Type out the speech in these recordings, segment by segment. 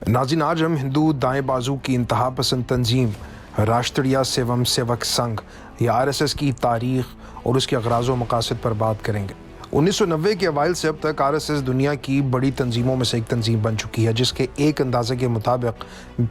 नाज़रीन, आज हम हिंदू दाएं बाजू की इंतहा पसंद तंजीम राष्ट्रीय सेवम सेवक संघ या आरएसएस की तारीख और उसके अगराज़ व मकासद पर बात करेंगे। 1990 के अवाइल से अब तक आरएसएस दुनिया की बड़ी तंजीमों में से एक तंजीम बन चुकी है, जिसके एक अंदाजे के मुताबिक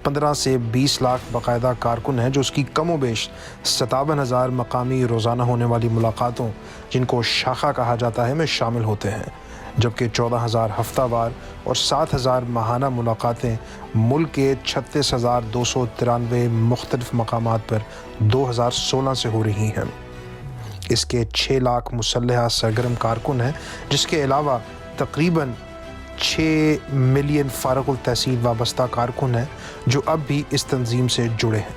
15 से 20 लाख बाकायदा कारकुन हैं, जो उसकी कमो बेश 57,000 मकामी रोज़ाना होने वाली मुलाकातों, जिनको शाखा कहा जाता है, में शामिल होते हैं, जबकि 14,000 हफ्तावार और 7,000 माहाना मुलाकातें मुल्क के 36,293 मुख्तलिफ मकामात पर 2016 से हो रही हैं। इसके 6 लाख मुसल्लह सरगर्म कारकुन हैं, जिसके अलावा तकरीबन 6 मिलियन फारगुल तहसील वाबस्ता कारकुन हैं, जो अब भी इस तंजीम से जुड़े हैं।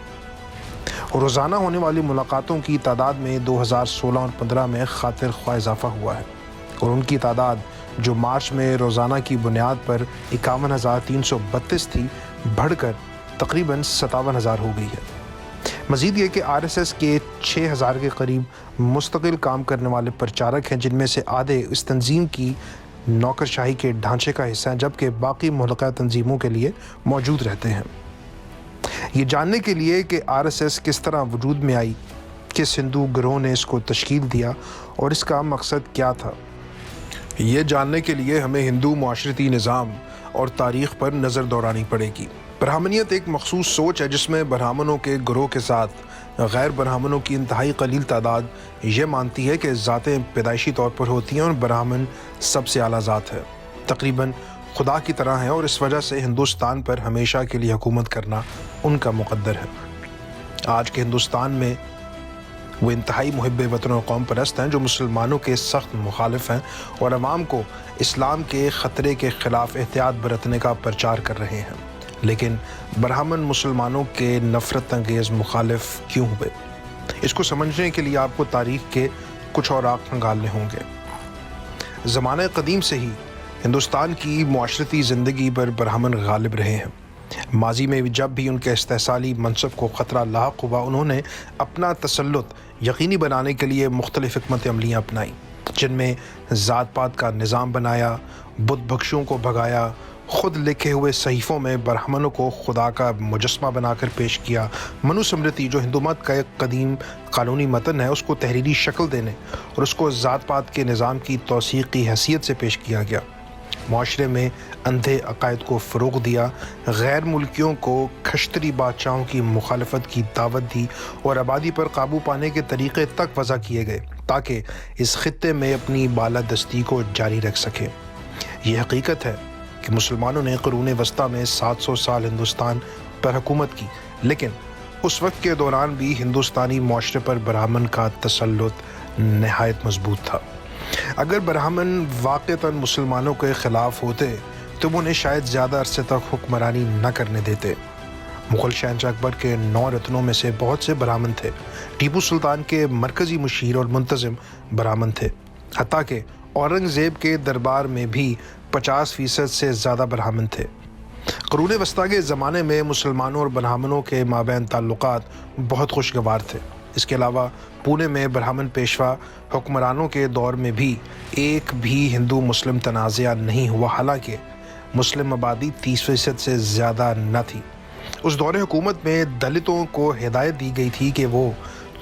रोज़ाना होने वाली मुलाकातों की तादाद में 2016 और 15 में खातिर ख्वाह इजाफा हुआ है, और उनकी तादाद जो मार्च में रोज़ाना की बुनियाद पर 51,332 थी, बढ़कर तकरीबन 57,000 हो गई है। मज़ीद ये कि आरएसएस के 6,000 के करीब मुस्तकिल काम करने वाले प्रचारक हैं, जिनमें से आधे इस तंजीम की नौकरशाही के ढांचे का हिस्सा हैं, जबकि बाकी मुल्का तंजीमों के लिए मौजूद रहते हैं। ये जानने के लिए कि आरएसएस किस तरह वजूद में आई, किस हिंदू गिरोह ने इसको तश्कील दिया और इसका मकसद क्या था, ये जानने के लिए हमें हिंदू मुआशरती निज़ाम और तारीख़ पर नज़र दौड़ानी पड़ेगी। ब्राह्मणियत एक मखसूस सोच है, जिसमें ब्राह्मणों के गिरोह के साथ गैर ब्राह्मणों की इंतहाई कलील तादाद ये मानती है कि ज़ातें पैदाइशी तौर पर होती हैं और ब्राह्मण सबसे आला ज़ात है, तकरीबन खुदा की तरह है, और इस वजह से हिंदुस्तान पर हमेशा के लिए हुकूमत करना उनका मुक़द्दर है। आज के हिंदुस्तान में वो इंतहाई मुहिब्बे वतन और कौम परस्त हैं, जो मुसलमानों के सख्त मुखालिफ हैं और अवाम को इस्लाम के ख़तरे के ख़िलाफ़ एहतियात बरतने का प्रचार कर रहे हैं। लेकिन ब्राह्मण मुसलमानों के नफ़रत अंगेज़ मुखालिफ क्यों हुए, इसको समझने के लिए आपको तारीख़ के कुछ औराक खंगालने होंगे। ज़माने क़दीम से ही हिंदुस्तान की मुआशरती ज़िंदगी पर ब्राह्मण गालिब रहे हैं। माजी में जब भी उनके इस्तेसाली मनसब को ख़तरा लाहक हुआ, उन्होंने अपना तसल्लुत यकीनी बनाने के लिए मुख्तलिफ़ हिकमत अमलियाँ अपनाई, जिनमें ज़ात पात का निज़ाम बनाया, बुत बख्शुओं को भगाया, ख़ुद लिखे हुए सहीफ़ों में ब्राह्मणों को खुदा का मुजस्मा बनाकर पेश किया, मनुस्मृति जो हिंदू मत का एक कदीम कानूनी मतन है, उसको तहरीरी शक्ल देने और उसको ज़ात पात के निज़ाम की तौसीक़ की हैसियत से पेश किया गया। माशरे में अंधे अकायद को फ़रोग़ दिया, गैर मुल्कियों को खश्तरी बादशाहों की मुखालफत की दावत दी और आबादी पर काबू पाने के तरीक़े तक वज़ा किए गए, ताकि इस खित्ते में अपनी बालादस्ती को जारी रख सकें। ये हकीकत है कि मुसलमानों ने क़ुरून वस्ता में 700 साल हिंदुस्तान पर हुकूमत की, लेकिन उस वक्त के दौरान भी हिंदुस्तानी माशरे पर ब्राह्मण का तसल्लुत नहायत मजबूत था। अगर ब्राह्मण वाक़तन मुसलमानों के ख़िलाफ़ होते तो वो उन्हें शायद ज़्यादा अरसे तक हुक्मरानी न करने देते। मुग़ल शहंशाह अकबर के 9 रत्नों में से बहुत से ब्राह्मण थे। टीपू सुल्तान के मरकज़ी मुशीर और मुंतज़िम ब्राह्मण थे। हत्ता कि औरंगज़ेब के दरबार में भी 50% से ज़्यादा ब्राह्मण थे। क़ुरून वस्ता के ज़माने में मुसलमानों और ब्राह्मणों के माबैन ताल्लुकात बहुत खुशगवार थे। इसके अलावा पुणे में ब्राह्मण पेशवा हुक्मरानों के दौर में भी एक भी हिंदू मुस्लिम तनाज़ा नहीं हुआ, हालांकि मुस्लिम आबादी 30% से ज़्यादा न थी। उस दौरे हुकूमत में दलितों को हिदायत दी गई थी कि वो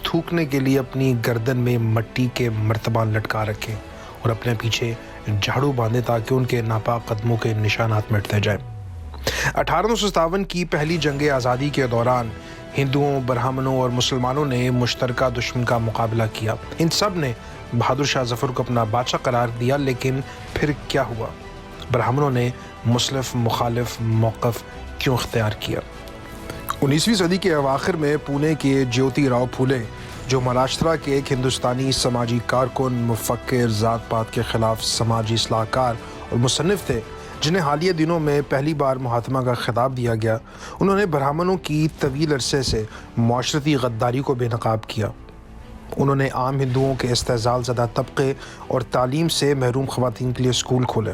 थूकने के लिए अपनी गर्दन में मिट्टी के मर्तबान लटका रखें और अपने पीछे झाड़ू बांधे, ताकि उनके नापाक कदमों के निशानात मिटते जाएं। 1857 की पहली जंग आज़ादी के दौरान हिंदुओं, ब्राह्मणों और मुसलमानों ने मुश्तरका दुश्मन का मुकाबला किया। इन सब ने बहादुर शाह ज़फ़र को अपना बादशाह करार दिया, लेकिन फिर क्या हुआ? ब्राह्मणों ने मुस्लिफ मुखालिफ मौक़िफ़ क्यों इख्तियार किया? 19वीं सदी के अवाखिर में पुणे के ज्योतिराव फूले, जो महाराष्ट्र के एक हिंदुस्तानी समाजी कारकुन, मुफ़क्किर, ज़ात पात के ख़िलाफ़ समाजी इस्लाहकार और मुसन्निफ़ थे, जिन्हें हालिया दिनों में पहली बार महात्मा का खिताब दिया गया, उन्होंने ब्राह्मणों की तवील अरसे से माशरती गद्दारी को बेनकाब किया। उन्होंने आम हिंदुओं के इस्तेज़ाल ज़दा तबके और तालीम से महरूम ख़वातीन के लिए स्कूल खोले।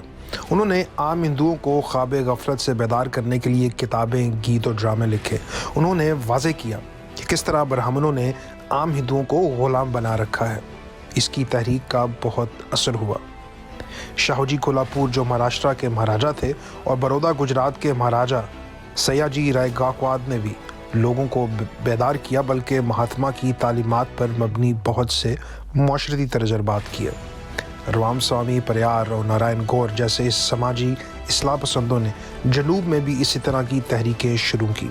उन्होंने आम हिंदुओं को ख्वाब गफलत से बेदार करने के लिए किताबें, गीत और ड्रामे लिखे। उन्होंने वाज़े किया कि किस तरह ब्राह्मणों ने आम हिंदुओं को ग़ुलाम बना रखा है। इसकी तहरीक का बहुत असर हुआ। शाहूजी कोल्हापुर, जो महाराष्ट्र के महाराजा थे, और बड़ौदा गुजरात के महाराजा सयाजी राय गायकवाड ने भी लोगों को बेदार किया, बल्कि महात्मा की तालीमात पर मबनी बहुत से माशरती तजर्बात किए। राम स्वामी परियार और नारायण गौर जैसे इस समाजी इस्लाह पसंदों ने जनूब में भी इसी तरह की तहरीकें शुरू की।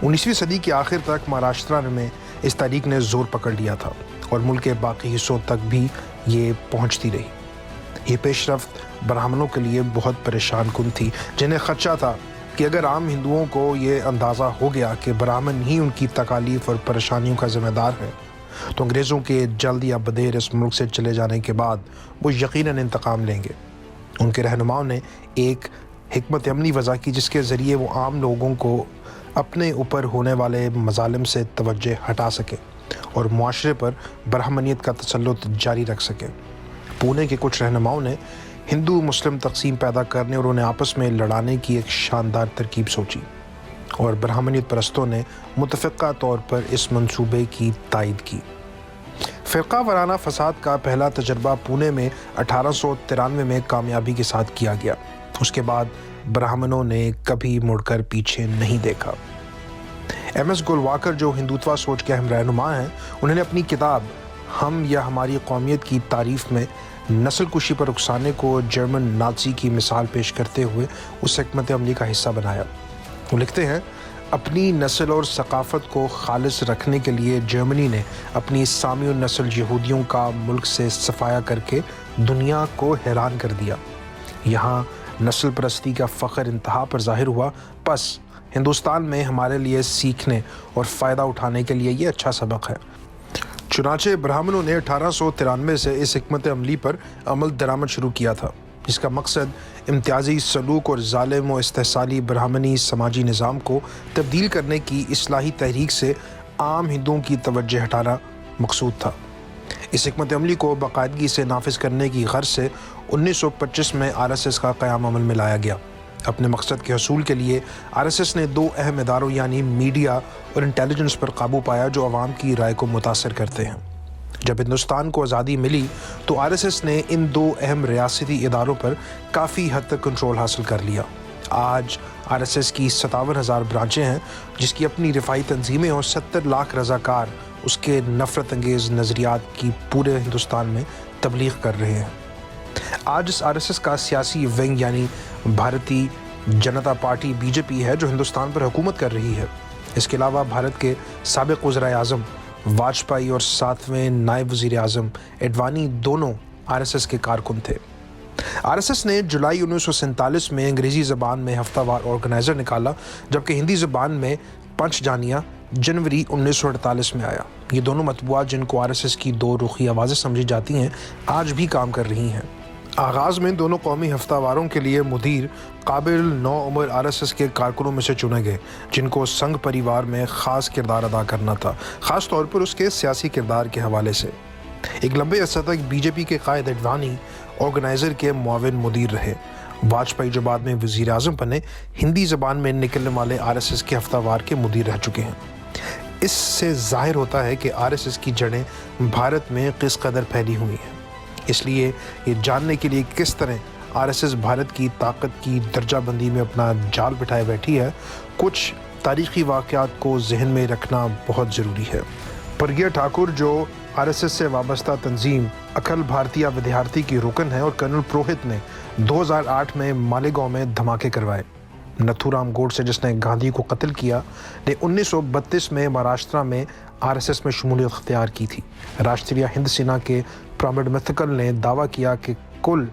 19वीं सदी के आखिर तक महाराष्ट्र में इस तहरीक ने जोर पकड़ लिया था और मुल्क के बाकी हिस्सों तक भी ये पहुंचती रही। ये पेशरफ्त ब्राह्मणों के लिए बहुत परेशान कुन थी, जिन्हें खदशा था कि अगर आम हिंदुओं को ये अंदाज़ा हो गया कि ब्राह्मण ही उनकी तकालीफ और परेशानियों का ज़िम्मेदार है, तो अंग्रेज़ों के जल्द या बदेर इस मुल्क से चले जाने के बाद वो यकीनन इंतकाम लेंगे। उनके रहनुमाओं ने एक हिकमत अमली वज़ा की, जिसके ज़रिए वो आम लोगों को अपने ऊपर होने वाले मज़ालिम से तवज्जो हटा सके और मुआशरे पर ब्राह्मणियत का तसल्लुत जारी रख सके। पुणे के कुछ रहनुमाओं ने हिंदू मुस्लिम तकसीम पैदा करने और उन्हें आपस में लड़ाने की एक शानदार तरकीब सोची और ब्राह्मणियत परस्तों ने मुतफ़िक़ा तौर पर इस मंसूबे की तायद की। फ़िरक़ा वाराना फ़साद का पहला तजर्बा पुणे में 1893 में कामयाबी के साथ किया गया। उसके बाद ब्राह्मणों ने कभी मुड़कर पीछे नहीं देखा। MS गोलवाकर, जो हिंदुत्वा सोच के अहम रहनुमा हैं, उन्होंने अपनी किताब हम या हमारी कौमियत की तारीफ़ में नस्ल कुशी पर उकसाने को जर्मन नाज़ी की मिसाल पेश करते हुए उस हिकमत अमली का हिस्सा बनाया। वो लिखते हैं, अपनी नस्ल और सकाफ़त को खालिस रखने के लिए जर्मनी ने अपनी सामी नस्ल यहूदियों का मुल्क से सफाया करके दुनिया को हैरान कर दिया। यहाँ नस्ल परस्ती का फ़ख्र इंतहा पर ज़ाहिर हुआ। बस हिंदुस्तान में हमारे लिए सीखने और फ़ायदा उठाने के लिए ये अच्छा सबक है। चुनाचे ब्राह्मणों ने 1893 से इस हिकमत अमली पर अमल दरामद शुरू किया था, जिसका मकसद इम्तियाजी सलूक और ज़ालिम व इस्तेहसाली ब्राह्मणी समाजी निज़ाम को तब्दील करने की इस्लाही तहरीक से आम हिंदुओं की तवज्जो हटाना मकसूद था। इस हिकमत अमली को बाकायदगी से नाफिज करने की गर्ज से 1925 में RSS का क़याम अमल में लाया गया। अपने मकसद के हसूल के लिए RSS ने दो अहम इदारों यानी मीडिया और इंटेलिजेंस पर काबू पाया, जो आवाम की राय को मुतासर करते हैं। जब हिंदुस्तान को आज़ादी मिली तो RSS ने इन दो अहम रियासती इदारों पर काफ़ी हद तक कंट्रोल हासिल कर लिया। आज RSS की 57,000 ब्रांचें हैं, जिसकी अपनी रिफाई तंजीमें और 70 लाख रज़ाकार उसके नफ़रत अंगेज़ नज़रियात की पूरे हिंदुस्तान में तबलीग कर रहे हैं। आज इस RSS का सियासी विंग यानी भारतीय जनता पार्टी BJP है, जो हिंदुस्तान पर हुकूमत कर रही है। इसके अलावा भारत के साबिक़ वज़ीर आज़म वाजपेयी और 7वें नायब वज़ीर आज़म एडवानी दोनों RSS के कारकुन थे। RSS ने जुलाई 1947 में अंग्रेज़ी ज़बान में हफ्तावार ऑर्गेनाइज़र निकाला, जबकि हिंदी ज़बान में पंचजानिया जनवरी 1948 में आया। ये दोनों मतबूआ, जिनको RSS की दो रुखी आवाज़ें समझी जाती हैं, आज भी काम कर रही हैं। आगाज़ में दोनों कौमी हफ्तावारों के लिए मुदीर काबिल नौ उम्र RSS के कारकुनों में से चुने गए, जिनको संघ परिवार में ख़ास किरदार अदा करना था, ख़ास तौर पर उसके सियासी किरदार के हवाले से। एक लंबे अर्से तक BJP के कायद एडवानी ऑर्गेनाइज़र के मुआविन मुदीर रहे। वाजपेयी, जो बाद में वज़ीर आज़म बने, हिंदी ज़बान में निकलने वाले RSS के हफ्तावार के मुदीर रह चुके हैं। इससे ज़ाहिर होता है कि RSS की जड़ें भारत में किस कदर फैली हुई हैं। इसलिए ये जानने के लिए किस तरह RSS भारत की ताकत की दर्जाबंदी में अपना जाल बिठाए बैठी है, कुछ तारीख़ी वाक़यात को जहन में रखना बहुत ज़रूरी है। प्रज्ञा ठाकुर, जो RSS से वाबस्ता तंजीम अखिल भारतीय विद्यार्थी की रुकन है, और कर्नल पुरोहित ने 2008 में मालेगांव में धमाके करवाए। नथुराम गोडसे, जिसने गांधी को कत्ल किया, ने 1932 में महाराष्ट्र में RSS में शमूलियत अख्तियार की थी। राष्ट्रीय हिंद सेना के प्रॉमिड मिथकल ने दावा किया कि कुल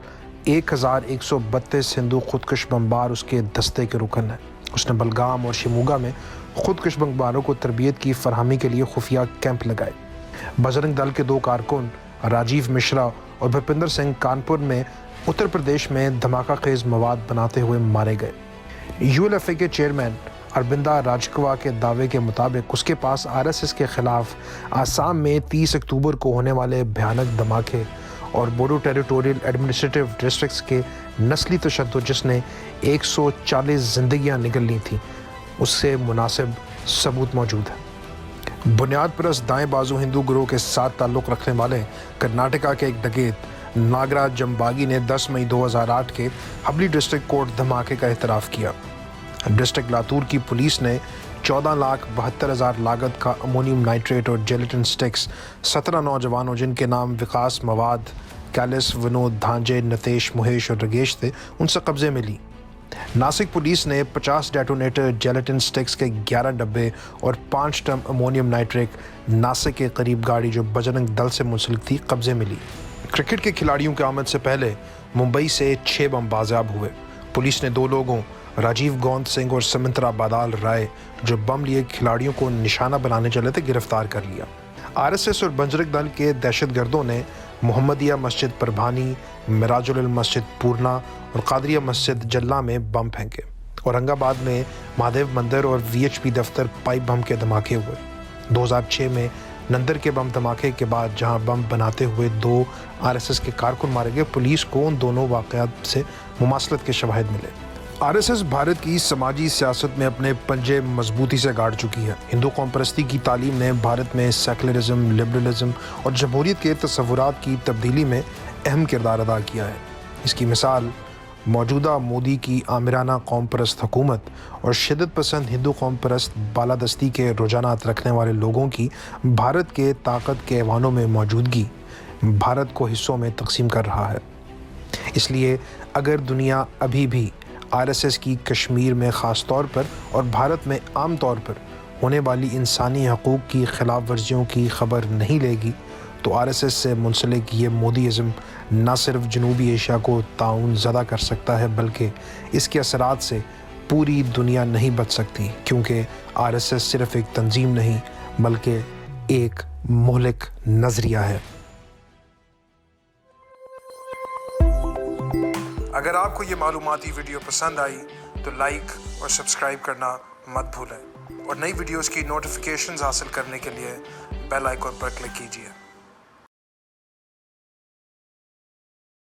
1132 हिंदू खुदकुश बमबार उसके दस्ते के रुकन हैं। उसने बलगाम और शिमोगा में खुदकुश बमबारों को तरबियत की फरहमी के लिए खुफिया कैंप लगाए। बजरंग दल के दो कारकुन राजीव मिश्रा और भूपिंदर सिंह कानपुर में उत्तर प्रदेश में धमाका खेज मवाद बनाते हुए मारे गए। ULFA के चेयरमैन अरबिंदा राजकवा के दावे के मुताबिक उसके पास RSS के खिलाफ आसाम में 30 अक्टूबर को होने वाले भयानक धमाके और बोडो टेरिटोरियल एडमिनिस्ट्रेटिव डिस्ट्रिक्ट्स के नस्ली तशद्दुद, जिसने 140 जिंदगियां निगल ली थी, उससे मुनासिब सबूत मौजूद है। बुनियाद परस्त दाएं बाजू हिंदू गिरोह के साथ ताल्लुक़ रखने वाले कर्नाटका के एक डकैत नागराज जम्बागी ने 10 मई 2008 के हबली डिस्ट्रिक्ट कोर्ट धमाके का एतराफ़ किया। डिस्ट्रिक्ट लातूर की पुलिस ने 14,72,000 लागत का अमोनियम नाइट्रेट और जेलेटिन स्टिक्स 17 नौजवानों जिनके नाम विकास मवाद, कैलिस, विनोद, धांजे, नतेश, मुहेश और रगेश थे, उनसे कब्जे में ली। नासिक पुलिस ने 50 डेटोनेटर, जेलेटिन स्टिक्स के 11 डब्बे और 5 टन अमोनियम नाइट्रेट नासिक के करीब गाड़ी जो बजरंग दल से मुंसलिक थी कब्जे में ली। क्रिकेट के खिलाड़ियों की आमद से पहले मुंबई से 6 बम बाजियाब हुए। पुलिस ने 2 लोगों राजीव गौंद सिंह और समंतरा बादाल राय जो बम लिए खिलाड़ियों को निशाना बनाने चले थे गिरफ्तार कर लिया। आरएसएस और बजरंग दल के दहशतगर्दों ने मोहम्मदिया मस्जिद परभानी, मिराजुल मस्जिद पूर्णा और कादरिया मस्जिद जल्ला में बम फेंके। औरंगाबाद में महादेव मंदिर और वीएचपी दफ्तर पाइप बम के धमाके हुए। 2006 में नंदर के बम धमाके के बाद जहां बम बनाते हुए 2 आरएसएस के कारकुन मारे गए, पुलिस को उन दोनों वाक़यात से मुमासलत के शवाहिद मिले। आरएसएस भारत की समाजी सियासत में अपने पंजे मजबूती से गाड़ चुकी है। हिंदू कौम परस्ती की तालीम ने भारत में सेकुलरिज्म, लिबरलिज्म और जमहूरियत के तसव्वुरात की तब्दीली में अहम किरदार अदा किया है। इसकी मिसाल मौजूदा मोदी की आमिराना कौम परस्त हुकूमत और शिद्दत पसंद हिंदू कौम परस्त बालादस्ती के रुझानात रखने वाले लोगों की भारत के ताकत के ऐवानों में मौजूदगी भारत को हिस्सों में तकसीम कर रहा है। इसलिए अगर दुनिया अभी भी आरएसएस की कश्मीर में ख़ास तौर पर और भारत में आम तौर पर होने वाली इंसानी हकूक़ की खिलाफ वर्जियों की खबर नहीं लेगी तो आरएसएस से मुंसलिक ये मोदीइज़्म न सिर्फ जनूबी एशिया को ताउन ज़दा कर सकता है बल्कि इसके असरात से पूरी दुनिया नहीं बच सकती, क्योंकि आरएसएस सिर्फ एक तंजीम नहीं बल्कि एक मोहलिक नज़रिया है। अगर आपको ये मालूमाती वीडियो पसंद आई तो लाइक और सब्सक्राइब करना मत भूलें और नई वीडियोस की नोटिफिकेशंस हासिल करने के लिए बेल आइकन पर क्लिक कीजिए।